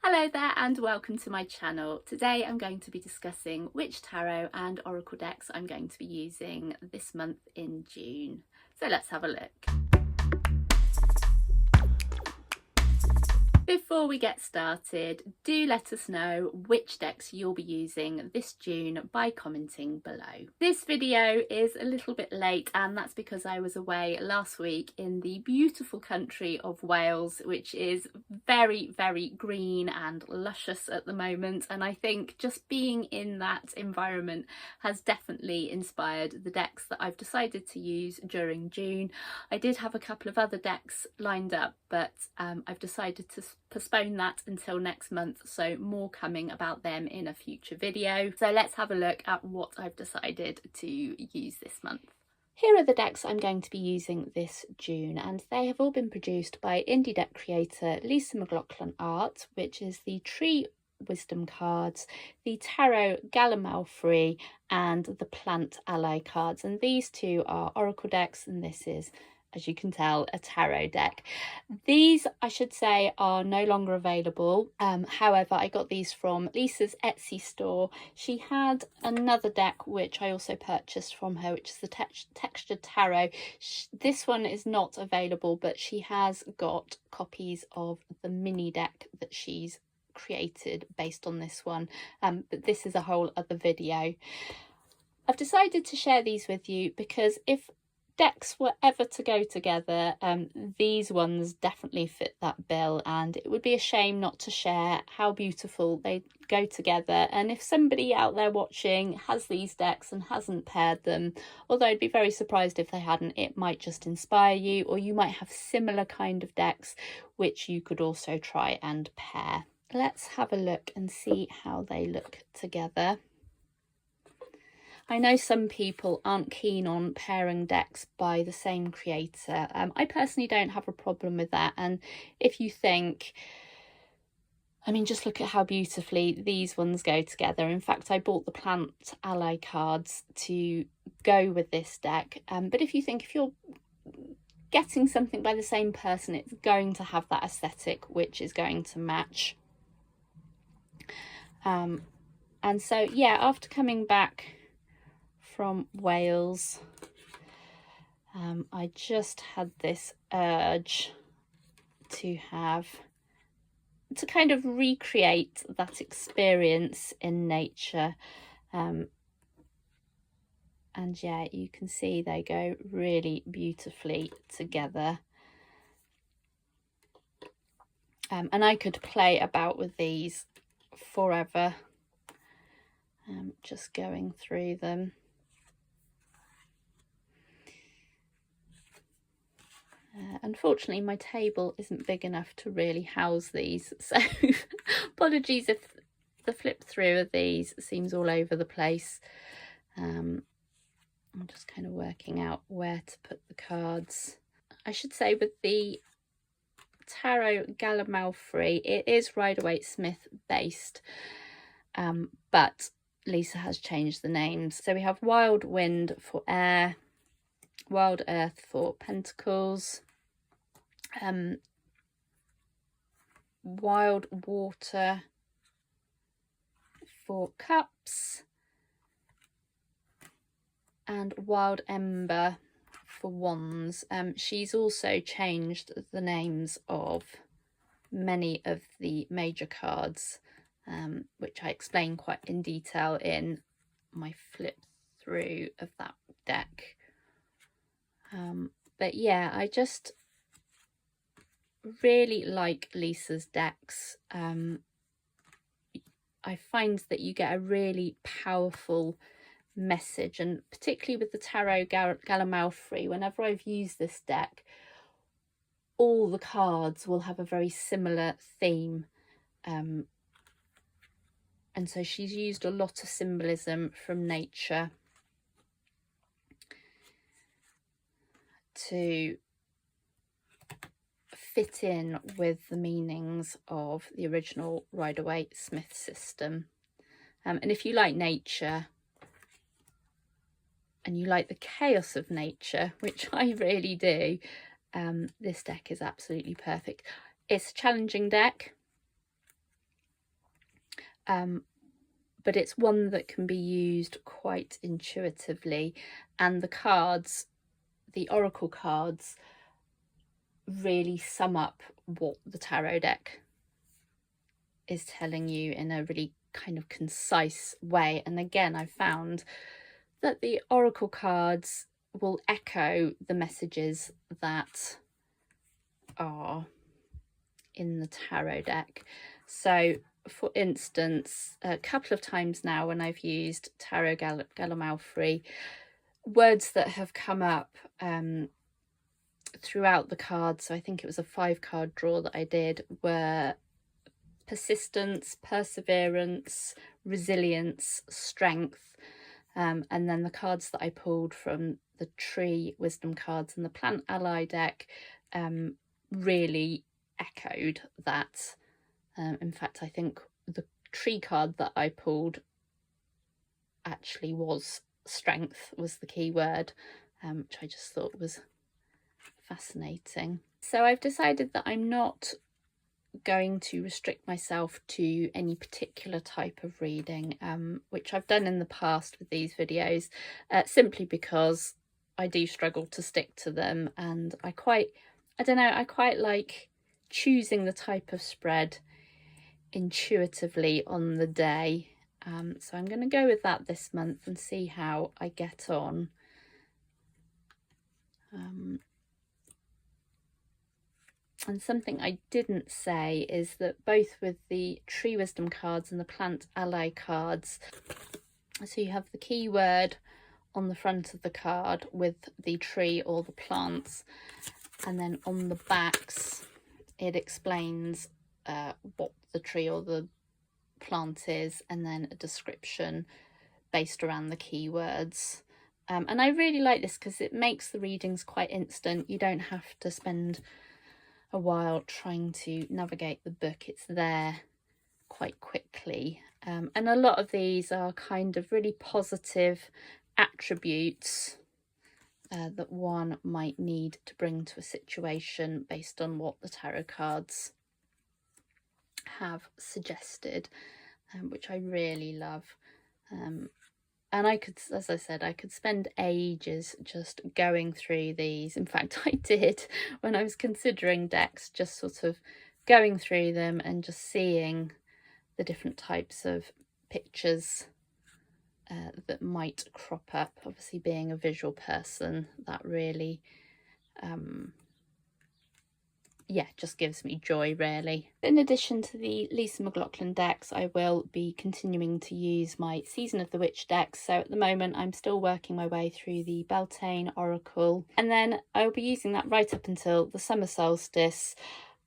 Hello there and welcome to my channel. Today I'm going to be discussing which tarot and oracle decks I'm going to be using this month in June. So let's have a look. Before we get started, do let us know which decks you'll be using this June by commenting below. This video is a little bit late and that's because I was away last week in the beautiful country of Wales, which is very, very green and luscious at the moment, and I think just being in that environment has definitely inspired the decks that I've decided to use during June. I did have a couple of other decks lined up, but I've decided to postpone that until next month, so more coming about them in a future video. So let's have a look at what I've decided to use this month. Here are the decks I'm going to be using this June, and they have all been produced by indie deck creator Lisa Mcloughlin art, which is the Tree Wisdom cards, the Tarot Gallimaufry and the Plant Ally cards, and these two are oracle decks and this is, as you can tell, a tarot deck. These, I should say, are no longer available. However, I got these from Lisa's Etsy store. She had another deck which I also purchased from her, which is the Textured Tarot. This one is not available, but she has got copies of the mini deck that she's created based on this one. But this is a whole other video. I've decided to share these with you because if decks were ever to go together, these ones definitely fit that bill, and it would be a shame not to share how beautiful they go together. And if somebody out there watching has these decks and hasn't paired them, although I'd be very surprised if they hadn't, it might just inspire you, or you might have similar kind of decks which you could also try and pair. Let's have a look and see how they look together. I know some people aren't keen on pairing decks by the same creator. I personally don't have a problem with that. And if you think, I mean, just look at how beautifully these ones go together. In fact, I bought the Plant Ally cards to go with this deck. But if you think if you're getting something by the same person, it's going to have that aesthetic which is going to match. And so, yeah, after coming back from Wales, I just had this urge to kind of recreate that experience in nature, and yeah, you can see they go really beautifully together, and I could play about with these forever, just going through them. Unfortunately, my table isn't big enough to really house these, so apologies if the flip through of these seems all over the place. I'm just kind of working out where to put the cards. I should say with the Tarot Gallimaufry, it is Rider-Waite-Smith based, but Lisa has changed the names. So we have Wild Wind for air, Wild Earth for pentacles, Wild Water for cups, and Wild Ember for wands. She's also changed the names of many of the major cards, which I explain quite in detail in my flip through of that deck. But yeah, I just really like Lisa's decks. I find that you get a really powerful message, and particularly with the Tarot Gallimaufry, whenever I've used this deck, all the cards will have a very similar theme, and so she's used a lot of symbolism from nature to fit in with the meanings of the original Rider-Waite-Smith system. And if you like nature and you like the chaos of nature, which I really do, this deck is absolutely perfect. It's a challenging deck. but it's one that can be used quite intuitively, and the cards, the oracle cards, really sum up what the tarot deck is telling you in a really kind of concise way. And again, I found that the oracle cards will echo the messages that are in the tarot deck. So for instance, a couple of times now when I've used Tarot Gallimaufry, words that have come up throughout the cards, so I think it was a 5-card draw that I did, were persistence, perseverance, resilience, strength, and then the cards that I pulled from the tree wisdom cards and the plant ally deck really echoed that. In fact, I think the tree card that I pulled actually was strength, was the key word, which I just thought was fascinating. So I've decided that I'm not going to restrict myself to any particular type of reading, which I've done in the past with these videos, simply because I do struggle to stick to them, and I quite like choosing the type of spread intuitively on the day. So I'm going to go with that this month and see how I get on. And something I didn't say is that both with the tree wisdom cards and the plant ally cards, so you have the keyword on the front of the card with the tree or the plants, and then on the backs it explains what the tree or the plant is, and then a description based around the keywords. And I really like this because it makes the readings quite instant. You don't have to spend a while trying to navigate the book. It's there quite quickly. And a lot of these are kind of really positive attributes that one might need to bring to a situation based on what the tarot cards have suggested, which I really love. And I could, as I said, I could spend ages just going through these. In fact, I did when I was considering decks, just sort of going through them and just seeing the different types of pictures that might crop up. Obviously, being a visual person, that really just gives me joy, really. In addition to the Lisa Mcloughlin decks, I will be continuing to use my Season of the Witch decks. So at the moment, I'm still working my way through the Beltane Oracle, and then I'll be using that right up until the summer solstice.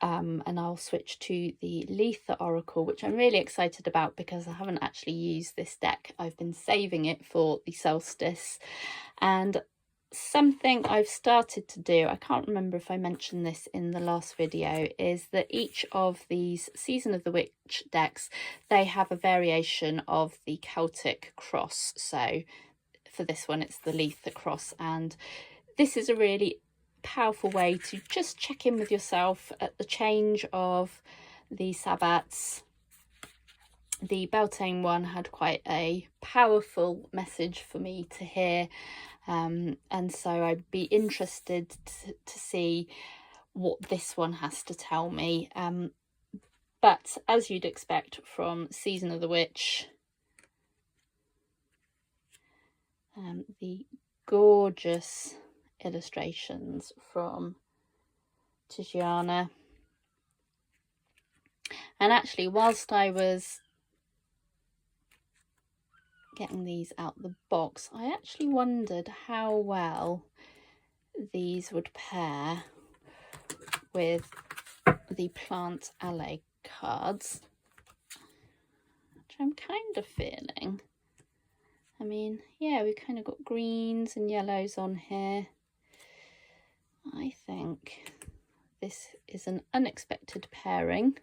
And I'll switch to the Litha Oracle, which I'm really excited about because I haven't actually used this deck. I've been saving it for the solstice. And something I've started to do, I can't remember if I mentioned this in the last video, is that each of these Season of the Witch decks, they have a variation of the Celtic cross. So for this one, it's the Litha cross, and this is a really powerful way to just check in with yourself at the change of the Sabbats. The Beltane one had quite a powerful message for me to hear, and so I'd be interested to see what this one has to tell me. But as you'd expect from Season of the Witch, the gorgeous illustrations from Tiziana. And actually, whilst I was getting these out the box, I actually wondered how well these would pair with the Plant Ally cards, which I'm kind of feeling. I mean, yeah, we've kind of got greens and yellows on here. I think this is an unexpected pairing.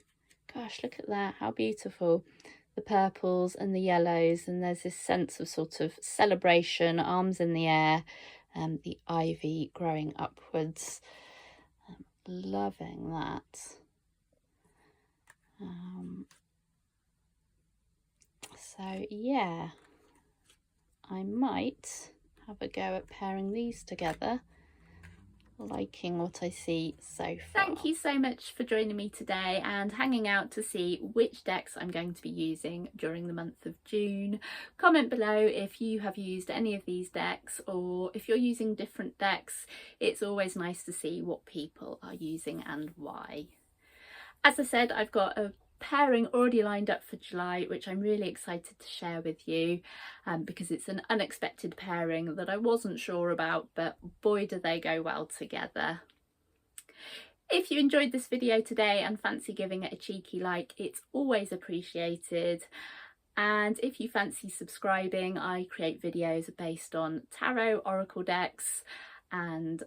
Gosh, look at that, how beautiful. The purples and the yellows, and there's this sense of sort of celebration, arms in the air, and the ivy growing upwards. I'm loving that. So yeah, I might have a go at pairing these together. Liking what I see so far. Thank you so much for joining me today and hanging out to see which decks I'm going to be using during the month of June. Comment below if you have used any of these decks, or if you're using different decks. It's always nice to see what people are using and why. As I said, I've got a pairing already lined up for July, which I'm really excited to share with you, because it's an unexpected pairing that I wasn't sure about, but boy do they go well together. If you enjoyed this video today and fancy giving it a cheeky like, it's always appreciated. And if you fancy subscribing, I create videos based on tarot, oracle decks and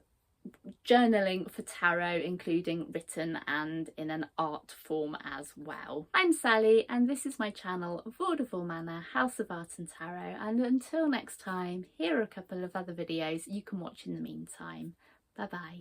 journaling for tarot, including written and in an art form as well. I'm Sally and this is my channel Vaudeville Manor, House of Art and Tarot, and until next time, here are a couple of other videos you can watch in the meantime. Bye bye.